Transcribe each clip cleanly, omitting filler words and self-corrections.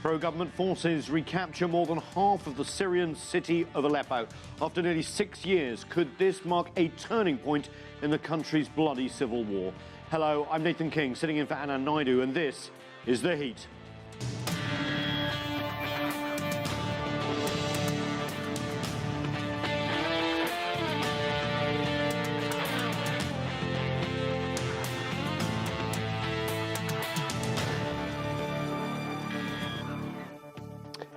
Pro-government forces recapture more than half of the Syrian city of Aleppo. After nearly 6 years, could this mark a turning point in the country's bloody civil war? Hello, I'm Nathan King, sitting in for Anna Naidu, and this is The Heat.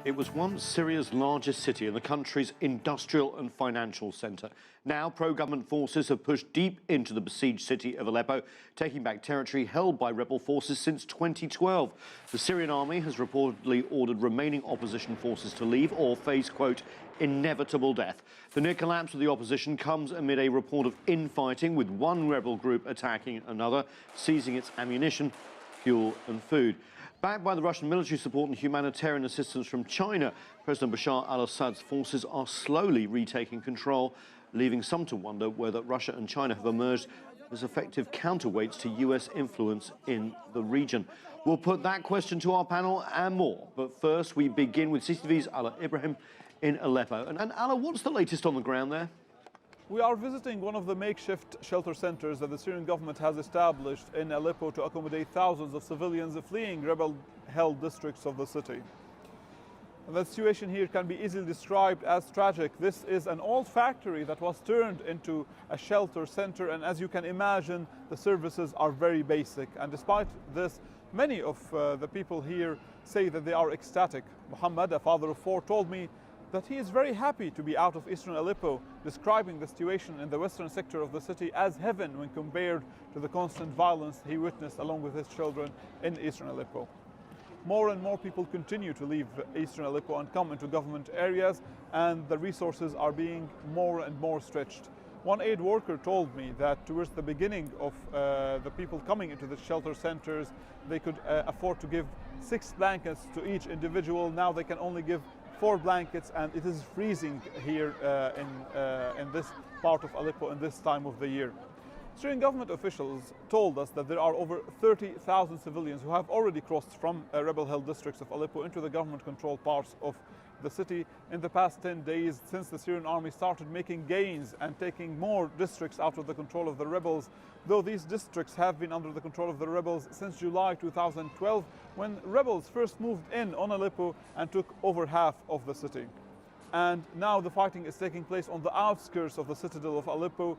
It was once Syria's largest city and the country's industrial and financial centre. Now, pro-government forces have pushed deep into the besieged city of Aleppo, taking back territory held by rebel forces since 2012. The Syrian army has reportedly ordered remaining opposition forces to leave or face, quote, inevitable death. The near collapse of the opposition comes amid a report of infighting, with one rebel group attacking another, seizing its ammunition, fuel and food. Backed by the Russian military support and humanitarian assistance from China, President Bashar al-Assad's forces are slowly retaking control, leaving some to wonder whether Russia and China have emerged as effective counterweights to US influence in the region. We'll put that question to our panel and more. But first, we begin with CCTV's Ala Ibrahim in Aleppo. And Ala, what's the latest on the ground there? We are visiting one of the makeshift shelter centers that the Syrian government has established in Aleppo to accommodate thousands of civilians fleeing rebel-held districts of the city. The situation here can be easily described as tragic. This is an old factory that was turned into a shelter center, and as you can imagine, the services are very basic. And despite this, many of the people here say that they are ecstatic. Muhammad, a father of 4, told me that he is very happy to be out of eastern Aleppo, describing the situation in the western sector of the city as heaven when compared to the constant violence he witnessed along with his children in eastern Aleppo. More and more people continue to leave eastern Aleppo and come into government areas, and the resources are being more and more stretched. One aid worker told me that towards the beginning of the people coming into the shelter centers, they could afford to give 6 blankets to each individual. Now they can only give 4 blankets, and it is freezing here in this part of Aleppo in this time of the year. Syrian government officials told us that there are over 30,000 civilians who have already crossed from rebel-held districts of Aleppo into the government-controlled parts of the city in the past 10 days, since the Syrian army started making gains and taking more districts out of the control of the rebels, though these districts have been under the control of the rebels since July 2012, when rebels first moved in on Aleppo and took over half of the city. And now the fighting is taking place on the outskirts of the citadel of Aleppo,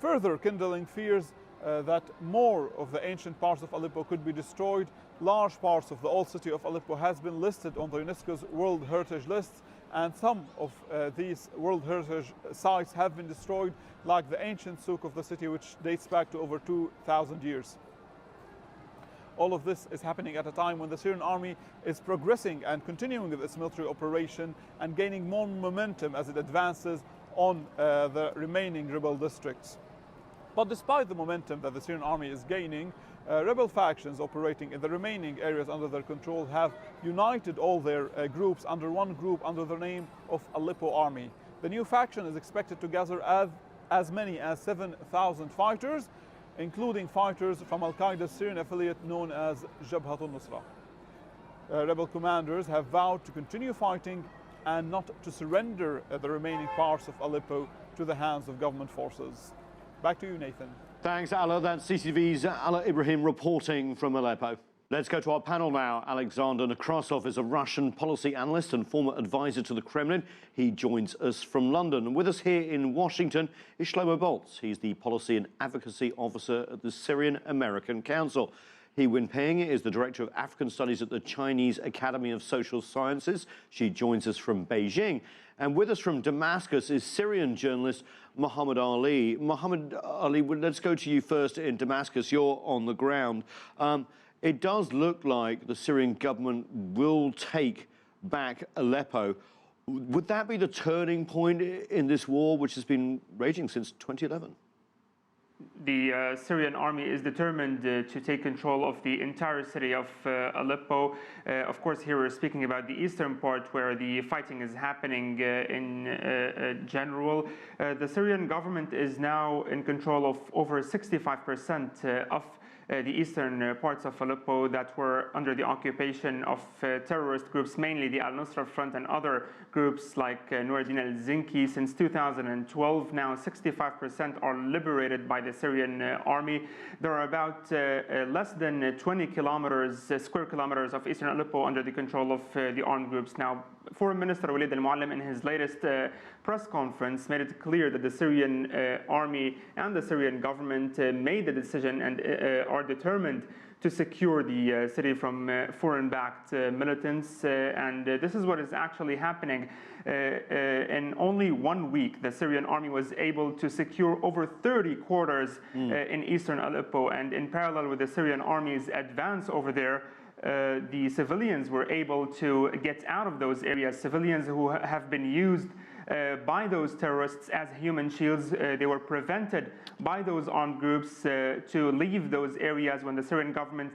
further kindling fears that more of the ancient parts of Aleppo could be destroyed. Large parts of the old city of Aleppo has been listed on the UNESCO's World Heritage List, and some of these World Heritage sites have been destroyed, like the ancient souk of the city, which dates back to over 2,000 years. All of this is happening at a time when the Syrian army is progressing and continuing with its military operation and gaining more momentum as it advances on the remaining rebel districts. But despite the momentum that the Syrian army is gaining, rebel factions operating in the remaining areas under their control have united all their groups under one group under the name of Aleppo Army. The new faction is expected to gather as many as 7,000 fighters, including fighters from Al-Qaeda's Syrian affiliate known as Jabhat al-Nusra. Rebel commanders have vowed to continue fighting and not to surrender the remaining parts of Aleppo to the hands of government forces. Back to you, Nathan. Thanks, Ala. That's CCTV's Ala Ibrahim reporting from Aleppo. Let's go to our panel now. Alexander Nekrasov is a Russian policy analyst and former advisor to the Kremlin. He joins us from London. And with us here in Washington is Shlomo Boltz. He's the policy and advocacy officer at the Syrian American Council. He Wenping is the director of African Studies at the Chinese Academy of Social Sciences. She joins us from Beijing. And with us from Damascus is Syrian journalist Mohammed Ali. Mohammed Ali, let's go to you first in Damascus. You're on the ground. It does look like the Syrian government will take back Aleppo. Would that be the turning point in this war, which has been raging since 2011? the Syrian army is determined to take control of the entire city of Aleppo. Of course, here we're speaking about the eastern part where the fighting is happening in general. The Syrian government is now in control of over 65% of the eastern parts of Aleppo that were under the occupation of terrorist groups, mainly the Al-Nusra Front and other groups like Nuruddin al-Zinki. Since 2012, now 65% are liberated by the Syrian army. There are about less than 20 square kilometers of eastern Aleppo under the control of the armed groups. Now, Foreign Minister Walid al-Muallim in his latest press conference made it clear that the Syrian army and the Syrian government made the decision and are determined to secure the city from foreign-backed militants. And this is what is actually happening. In only 1 week, the Syrian army was able to secure over 30 quarters in eastern Aleppo. And in parallel with the Syrian army's advance over there, the civilians were able to get out of those areas. Civilians who have been used by those terrorists as human shields. They were prevented by those armed groups to leave those areas when the Syrian government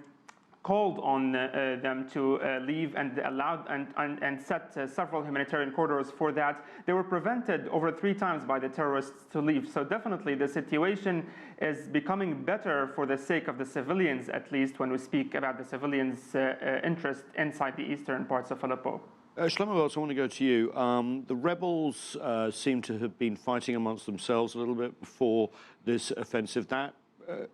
called on them to leave and allowed and set several humanitarian corridors for that. They were prevented over 3 times by the terrorists to leave. So definitely the situation is becoming better for the sake of the civilians, at least when we speak about the civilians' interest inside the eastern parts of Aleppo. Shlomo, I want to go to you. The rebels seem to have been fighting amongst themselves a little bit before this offensive. That,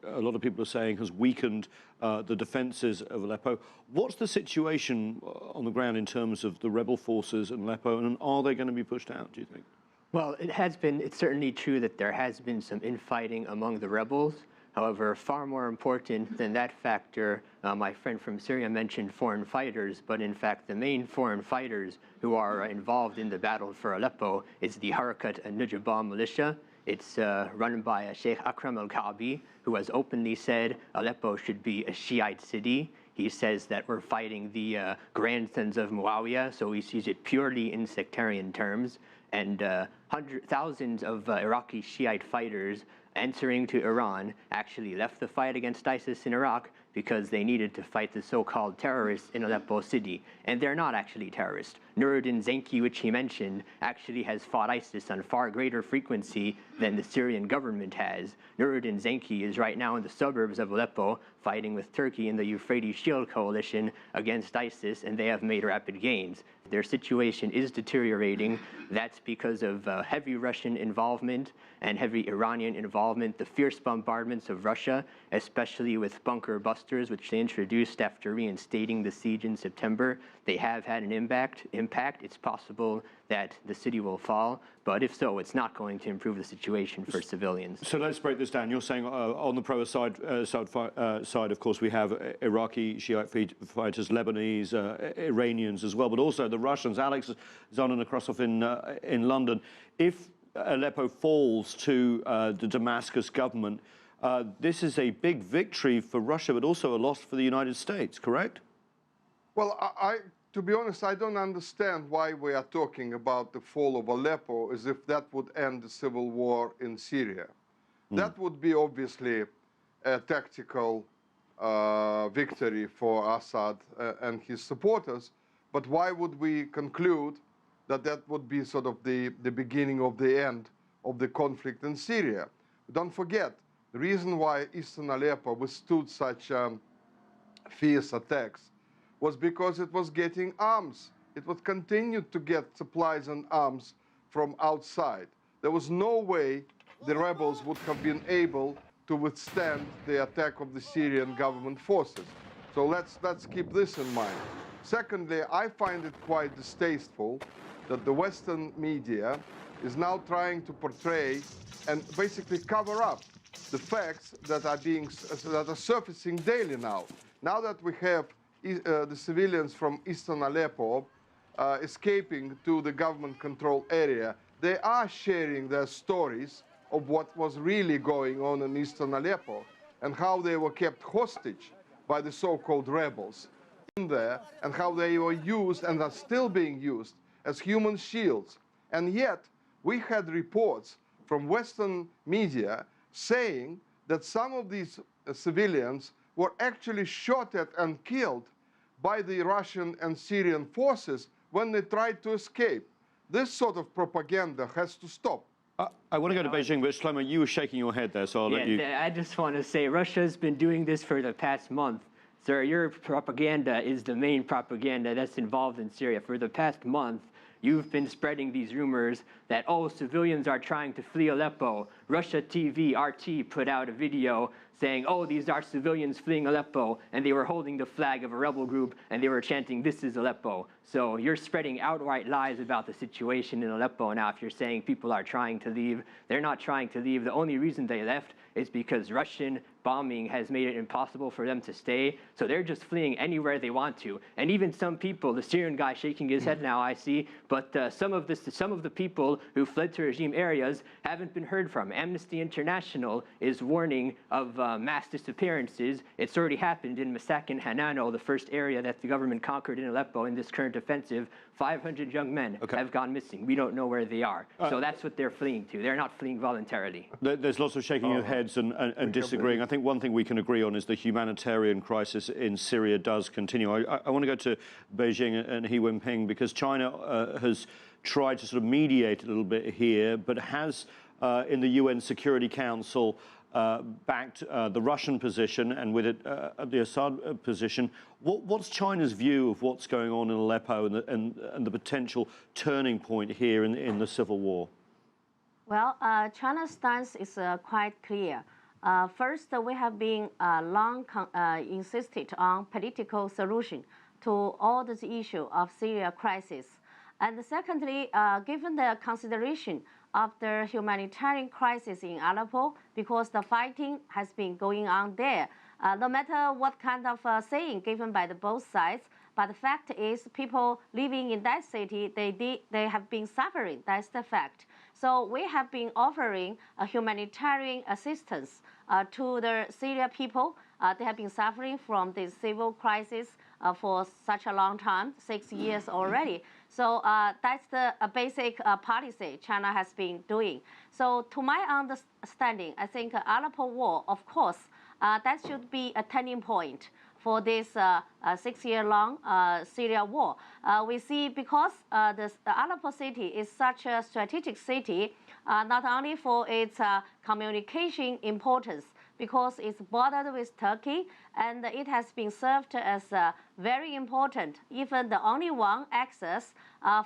a lot of people are saying, has weakened the defences of Aleppo. What's the situation on the ground in terms of the rebel forces in Aleppo, and are they going to be pushed out, do you think? Well, it's certainly true that there has been some infighting among the rebels. However, far more important than that factor, my friend from Syria mentioned foreign fighters, but in fact the main foreign fighters who are involved in the battle for Aleppo is the Harakat al-Nujaba militia. It's run by Sheikh Akram al-Ka'bi, who has openly said Aleppo should be a Shiite city. He says that we're fighting the grandsons of Muawiyah, so he sees it purely in sectarian terms. And thousands of Iraqi Shiite fighters answering to Iran actually left the fight against ISIS in Iraq because they needed to fight the so-called terrorists in Aleppo city. And they're not actually terrorists. Nuruddin Zenki, which he mentioned, actually has fought ISIS on far greater frequency than the Syrian government has. Nuruddin Zenki is right now in the suburbs of Aleppo fighting with Turkey in the Euphrates Shield Coalition against ISIS, and they have made rapid gains. Their situation is deteriorating. That's because of heavy Russian involvement and heavy Iranian involvement, the fierce bombardments of Russia, especially with bunker busters, which they introduced after reinstating the siege in September. They have had an impact. It's possible that the city will fall, but if so, it's not going to improve the situation for civilians. So let's break this down. You're saying on the pro-Assad side, of course, we have Iraqi Shiite fighters, Lebanese, Iranians as well, but also the Russians. Alex Zanonacrosov in London. If Aleppo falls to the Damascus government, this is a big victory for Russia, but also a loss for the United States, correct? Well, to be honest, I don't understand why we are talking about the fall of Aleppo as if that would end the civil war in Syria. That would be obviously a tactical victory for Assad and his supporters, but why would we conclude that that would be sort of the beginning of the end of the conflict in Syria? Don't forget, the reason why eastern Aleppo withstood such fierce attacks was because it was getting arms. It would continue to get supplies and arms from outside. There was no way the rebels would have been able to withstand the attack of the Syrian government forces. So let's keep this in mind. Secondly, I find it quite distasteful that the Western media is now trying to portray and basically cover up the facts that are surfacing daily now. Now that we have the civilians from eastern Aleppo escaping to the government-controlled area, they are sharing their stories of what was really going on in eastern Aleppo and how they were kept hostage by the so-called rebels in there, and how they were used and are still being used as human shields. And yet, we had reports from Western media saying that some of these civilians were actually shot at and killed by the Russian and Syrian forces when they tried to escape. This sort of propaganda has to stop. I want to go to Beijing, but Shlomo, you were shaking your head there, so I'll let you... I just want to say Russia's been doing this for the past month. Sir, your propaganda is the main propaganda that's involved in Syria. For the past month, you've been spreading these rumors that, oh, civilians are trying to flee Aleppo. Russia TV, RT, put out a video saying, oh, these are civilians fleeing Aleppo, and they were holding the flag of a rebel group, and they were chanting, this is Aleppo. So you're spreading outright lies about the situation in Aleppo now. If you're saying people are trying to leave, they're not trying to leave. The only reason they left is because Russian bombing has made it impossible for them to stay. So they're just fleeing anywhere they want to. And even some people, the Syrian guy shaking his head now, I see, but some of the people who fled to regime areas haven't been heard from. Amnesty International is warning of mass disappearances. It's already happened in Masak and Hanano, the first area that the government conquered in Aleppo in this current offensive. 500 young men have gone missing. We don't know where they are. So that's what they're fleeing to. They're not fleeing voluntarily. There's lots of shaking of heads and disagreeing. I think one thing we can agree on is the humanitarian crisis in Syria does continue. I want to go to Beijing and Xi Jinping because China has tried to sort of mediate a little bit here, but has in the UN Security Council backed the Russian position and with it the Assad position. What's China's view of what's going on in Aleppo and the potential turning point here in the civil war? Well, China's stance is quite clear. First, we have been long insisted on political solution to all this issue of Syria crisis. And secondly, given the consideration of the humanitarian crisis in Aleppo, because the fighting has been going on there, no matter what kind of saying given by the both sides, but the fact is people living in that city, they have been suffering. That's the fact. So we have been offering a humanitarian assistance to the Syria people. They have been suffering from this civil crisis for such a long time, 6 years already. So that's the basic policy China has been doing. So to my understanding, I think Aleppo war, of course, that should be a turning point for this 6-year-long Syria war. We see because the Aleppo city is such a strategic city, not only for its communication importance, because it's bordered with Turkey, and it has been served as very important, even the only one access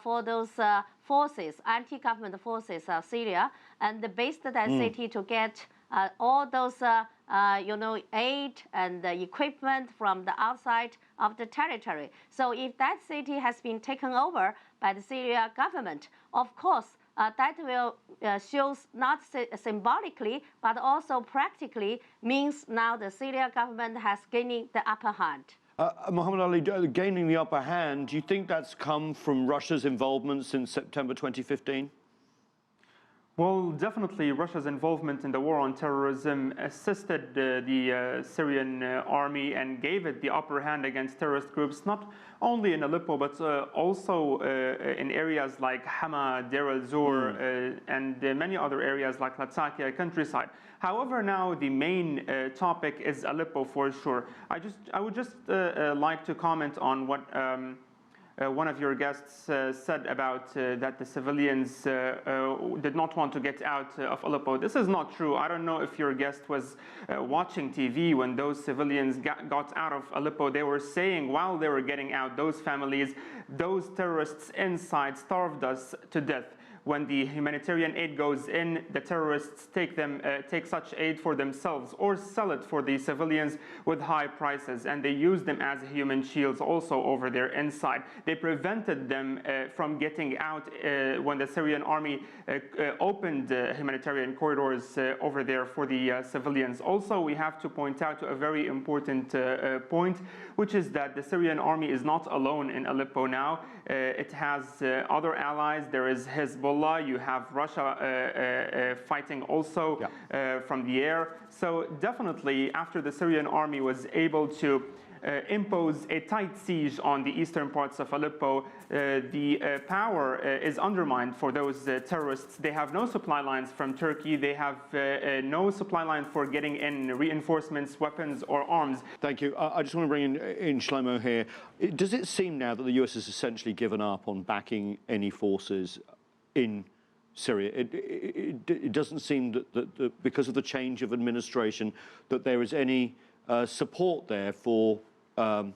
for those forces, anti-government forces of Syria, and based that city to get all those aid and equipment from the outside of the territory. So if that city has been taken over by the Syria government, of course, that will shows not symbolically, but also practically means now the Syria government has gaining the upper hand. Mohammed Ali, gaining the upper hand, do you think that's come from Russia's involvement since September 2015? Well, definitely Russia's involvement in the war on terrorism assisted the Syrian army and gave it the upper hand against terrorist groups, not only in Aleppo, but also in areas like Hama, Deir el-Zor, and many other areas like Latakia countryside. However, now the main topic is Aleppo for sure. I would just like to comment on what one of your guests said about that the civilians did not want to get out of Aleppo. This is not true. I don't know if your guest was watching TV when those civilians got out of Aleppo. They were saying while they were getting out, those families, those terrorists inside starved us to death. When the humanitarian aid goes in, the terrorists take such aid for themselves or sell it for the civilians with high prices, and they use them as human shields also over there inside. They prevented them from getting out when the Syrian army opened humanitarian corridors over there for the civilians. Also, we have to point out to a very important point, which is that the Syrian army is not alone in Aleppo now. It has other allies. There is Hezbollah Hezbollah, you have Russia fighting also from the air. So definitely after the Syrian army was able to impose a tight siege on the eastern parts of Aleppo, the power is undermined for those terrorists. They have no supply lines from Turkey. They have no supply line for getting in reinforcements, weapons, or arms. Thank you. I just want to bring in Shlomo here. Does it seem now that the US has essentially given up on backing any forces in Syria? It doesn't seem that because of the change of administration that there is any support there for the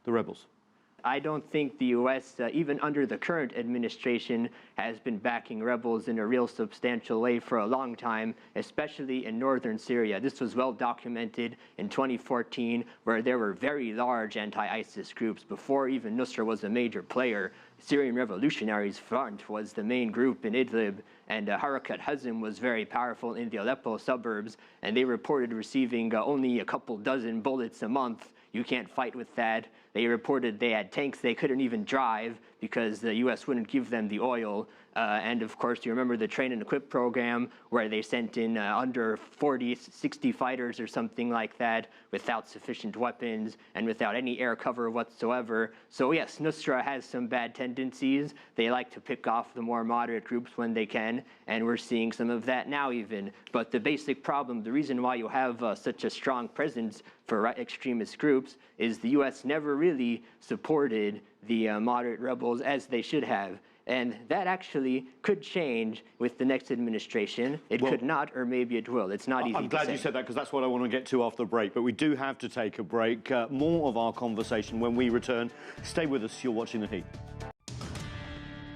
rebels. I don't think the U.S., even under the current administration, has been backing rebels in a real substantial way for a long time, especially in northern Syria. This was well documented in 2014, where there were very large anti-ISIS groups. Before even Nusra was a major player, Syrian Revolutionaries Front was the main group in Idlib, and Harakat Hazm was very powerful in the Aleppo suburbs, and they reported receiving only a couple dozen bullets a month. You can't fight with that. They reported they had tanks they couldn't even drive because the U.S. wouldn't give them the oil. And of course, you remember the train and equip program where they sent in under 40, 60 fighters or something like that without sufficient weapons and without any air cover whatsoever. So yes, Nusra has some bad tendencies. They like to pick off the more moderate groups when they can, and we're seeing some of that now even. But the basic problem, the reason why you have such a strong presence for extremist groups is the U.S. never really supported the moderate rebels as they should have. And that actually could change with the next administration. It could not, or maybe it will. It's not easy to say. I'm glad you said that, because that's what I want to get to after the break. But we do have to take a break. More of our conversation when we return. Stay with us. You're watching The Heat.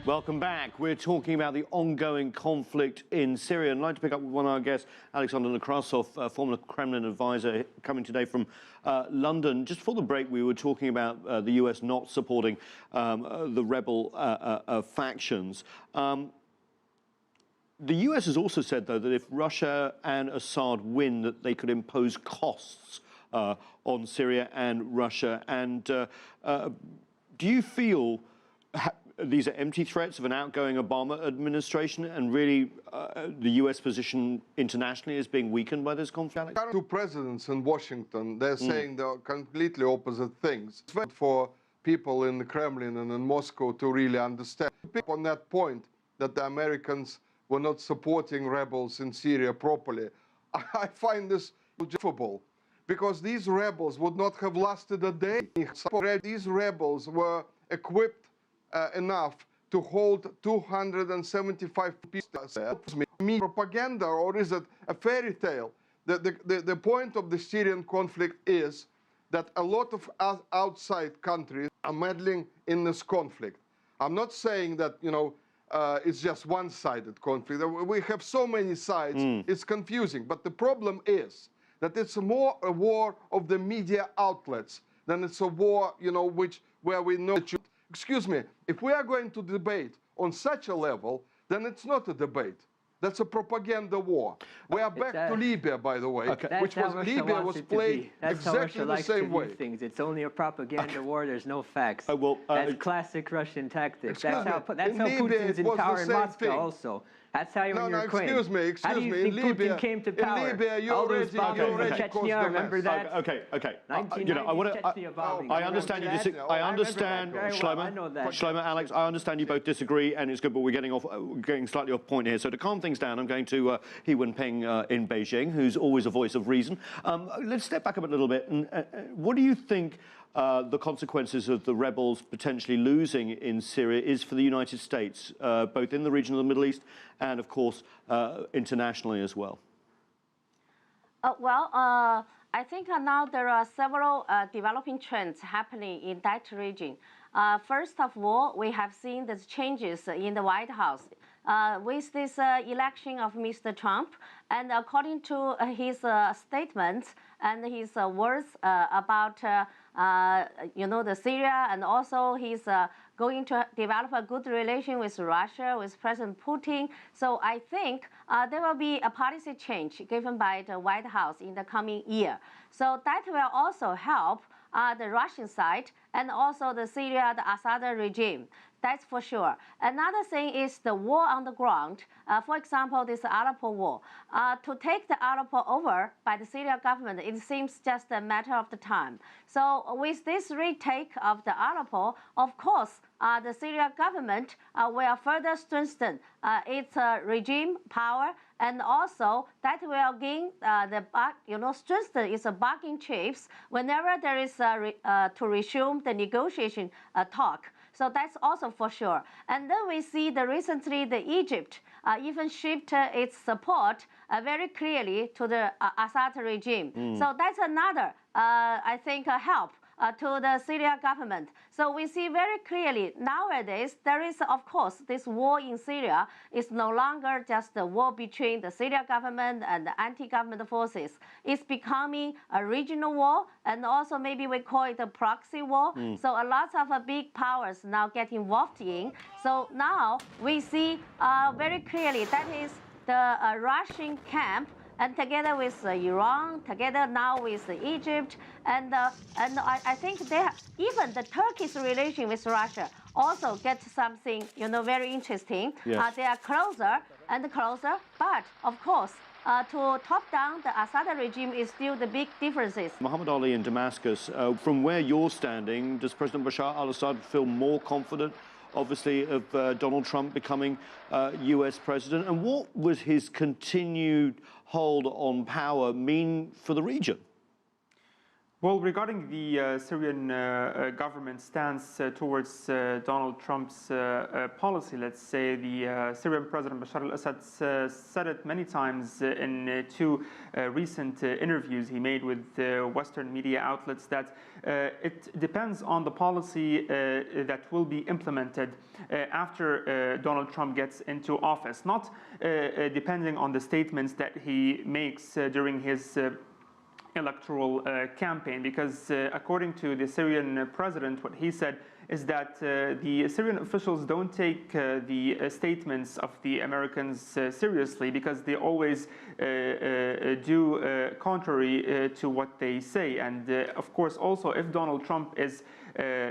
Welcome back. We're talking about the ongoing conflict in Syria. And I'd like to pick up with one of our guests, Alexander Nekrasov, former Kremlin advisor, coming today from London. Just before the break, we were talking about the US not supporting the rebel factions. The US has also said, though, that if Russia and Assad win, that they could impose costs on Syria and Russia. And do you feel these are empty threats of an outgoing Obama administration, and really the U.S. position internationally is being weakened by this conflict? Two presidents in Washington, they're saying the completely opposite things. It's for people in the Kremlin and in Moscow to really understand. Pick on that point that the Americans were not supporting rebels in Syria properly. I find this unjustifiable, because these rebels would not have lasted a day. These rebels were equipped enough to hold 275 people. Propaganda, or is it a fairy tale? The point of the Syrian conflict is that a lot of outside countries are meddling in this conflict. I'm not saying that, you know, it's just one-sided conflict. We have so many sides, it's confusing. But the problem is that it's more a war of the media outlets than it's a war, you know, where we know that excuse me, if we are going to debate on such a level, then it's not a debate. That's a propaganda war. We are back to Libya, by the way, which was Libya was played exactly the same way. Things. It's only a propaganda war. There's no facts. That's classic Russian tactics. That's how Putin's in power in Moscow also. That's how you're Ukraine. Excuse me. How do you think Putin came to power? In Libya, you all those already bombings in Chechnya, remember that? Okay. You know, I understand you disagree. I understand, Shlomo, Alex, I understand you both disagree, and it's good, but we're getting slightly off point here. So to calm things down, I'm going to He Wenping in Beijing, who's always a voice of reason. Let's step back a little bit. And what do you think the consequences of the rebels potentially losing in Syria is for the United States, both in the region of the Middle East and, of course, internationally as well? I think now there are several developing trends happening in that region. First of all, we have seen the changes in the White House with this election of Mr. Trump, and according to his statements and his words about the Syria, and also he's going to develop a good relation with Russia, with President Putin. So I think there will be a policy change given by the White House in the coming year. So that will also help the Russian side and also the Syria, the Assad regime. That's for sure. Another thing is the war on the ground. For example, this Aleppo war. To take the Aleppo over by the Syrian government, it seems just a matter of the time. So with this retake of the Aleppo, of course, the Syrian government will further strengthen its regime power, and also that will gain strengthen its bargaining chips whenever there is to resume the negotiation talk. So that's also for sure. And then we see recently the Egypt even shifted its support very clearly to the Assad regime. So that's another, I think, help to the Syrian government. So we see very clearly nowadays there is, of course, this war in Syria is no longer just the war between the Syrian government and the anti-government forces. It's becoming a regional war, and also maybe we call it a proxy war. So a lot of big powers now get involved in. So now we see very clearly that is the Russian camp, and together with Iran, together now with Egypt, and I think even the Turkish relation with Russia also gets something very interesting. Yes. They are closer and closer, but of course, to top down the Assad regime is still the big differences. Muhammad Ali in Damascus, from where you're standing, does President Bashar al-Assad feel more confident, obviously, of Donald Trump becoming US president? And what would his continued hold on power mean for the region? Well, regarding the Syrian government stance towards Donald Trump's policy, let's say, the Syrian President Bashar al-Assad said it many times in two recent interviews he made with Western media outlets that it depends on the policy that will be implemented after Donald Trump gets into office, not depending on the statements that he makes during his electoral campaign, because according to the Syrian president, what he said is that the Syrian officials don't take the statements of the Americans seriously, because they always do contrary to what they say. And of course, also, if Donald Trump is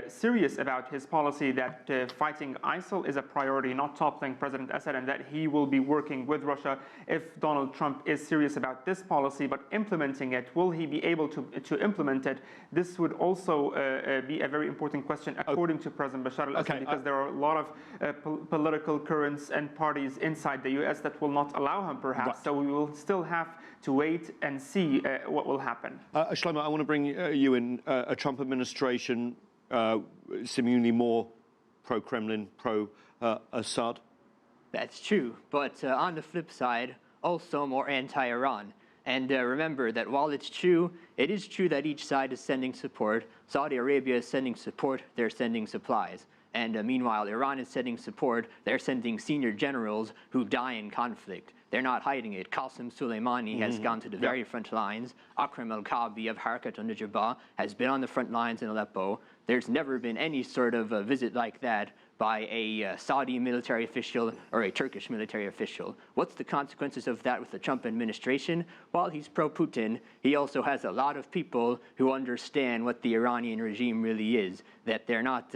serious about his policy that fighting ISIL is a priority, not toppling President Assad, and that he will be working with Russia. If Donald Trump is serious about this policy but implementing it, will he be able to implement it? This would also be a very important question according to President Bashar al-Assad, because there are a lot of political currents and parties inside the US that will not allow him, perhaps. Right. So we will still have to wait and see what will happen. Shlomo, I want to bring you in. A Trump administration seemingly more pro-Kremlin, pro-Assad. That's true, but on the flip side, also more anti-Iran. And remember that while it is true that each side is sending support. Saudi Arabia is sending support, they're sending supplies. And meanwhile, Iran is sending support, they're sending senior generals who die in conflict. They're not hiding it. Qasem Soleimani has gone to the very front lines. Akram al-Kabi of Harakat al-Nujaba has been on the front lines in Aleppo. There's never been any sort of a visit like that by a Saudi military official or a Turkish military official. What's the consequences of that with the Trump administration? While he's pro-Putin, he also has a lot of people who understand what the Iranian regime really is, that they're not,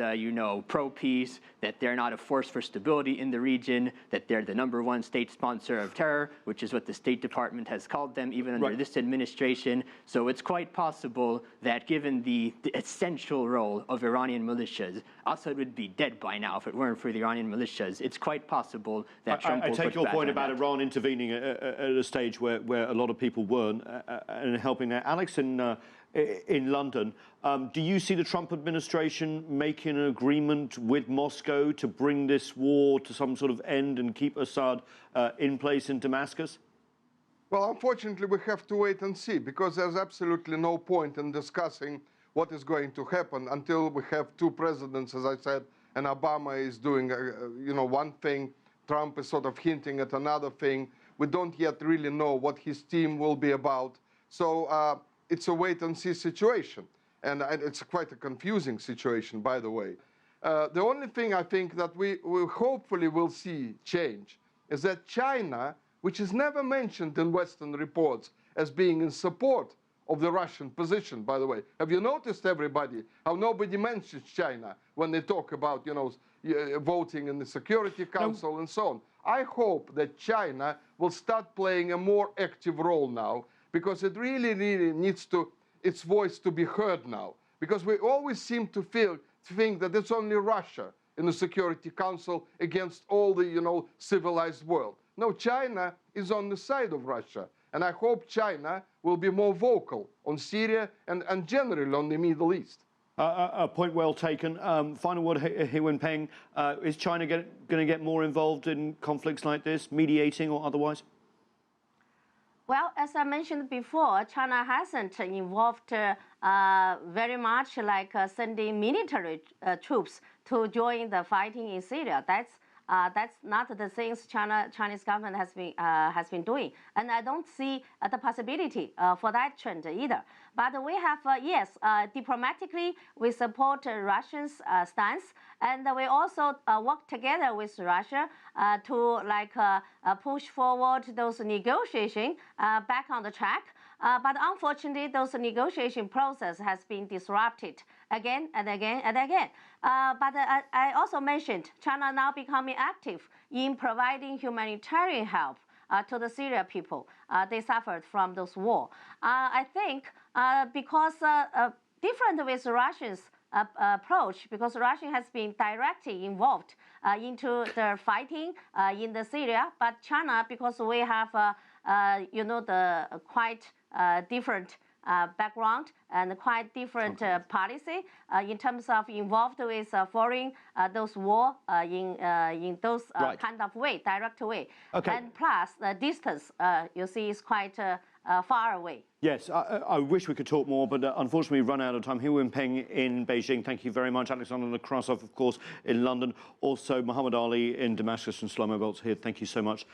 pro-peace, that they're not a force for stability in the region, that they're the #1 state sponsor of terror, which is what the State Department has called them, even under this administration. So it's quite possible that given the essential role of Iranian militias, Assad would be dead by now if it weren't for the Iranian militias. It's quite possible that Trump will I take push your back point on about that. Iran intervening at a stage where a lot of people weren't and helping there. Alex, in London, do you see the Trump administration making an agreement with Moscow to bring this war to some sort of end and keep Assad in place in Damascus? Well, unfortunately, we have to wait and see, because there's absolutely no point in discussing what is going to happen until we have two presidents, as I said, and Obama is doing, one thing, Trump is sort of hinting at another thing. We don't yet really know what his team will be about. So it's a wait-and-see situation. And it's quite a confusing situation, by the way. The only thing I think that we hopefully will see change is that China, which is never mentioned in Western reports as being in support of the Russian position, by the way. Have you noticed, everybody, how nobody mentions China when they talk about, voting in the Security Council and so on? I hope that China will start playing a more active role now, because it really needs its voice to be heard now. Because we always seem to think that it's only Russia in the Security Council against all the, civilized world. No, China is on the side of Russia. And I hope China will be more vocal on Syria and generally on the Middle East. A point well taken. Final word, He Wenpeng. Is China going to get more involved in conflicts like this, mediating or otherwise? Well, as I mentioned before, China hasn't involved very much like sending military troops to join the fighting in Syria. That's not the things Chinese government has been doing, and I don't see the possibility for that trend either. But we have yes, diplomatically we support Russia's stance, and we also work together with Russia to push forward those negotiations back on the track. But unfortunately, those negotiation process has been disrupted again and again and again. But I also mentioned China now becoming active in providing humanitarian help to the Syrian people. They suffered from those war. I think because different with Russia's approach, because Russia has been directly involved into the fighting in the Syria, but China, because we have the quite different background and quite different policy in terms of involved with foreign those war in those kind of way, direct way. Okay. And plus the distance you see is quite far away. Yes, I wish we could talk more, but unfortunately we've run out of time. He Wenpeng in Beijing, thank you very much. Alexander Nekrasov, of course, in London. Also Muhammad Ali in Damascus and Shlomo Boltz here. Thank you so much.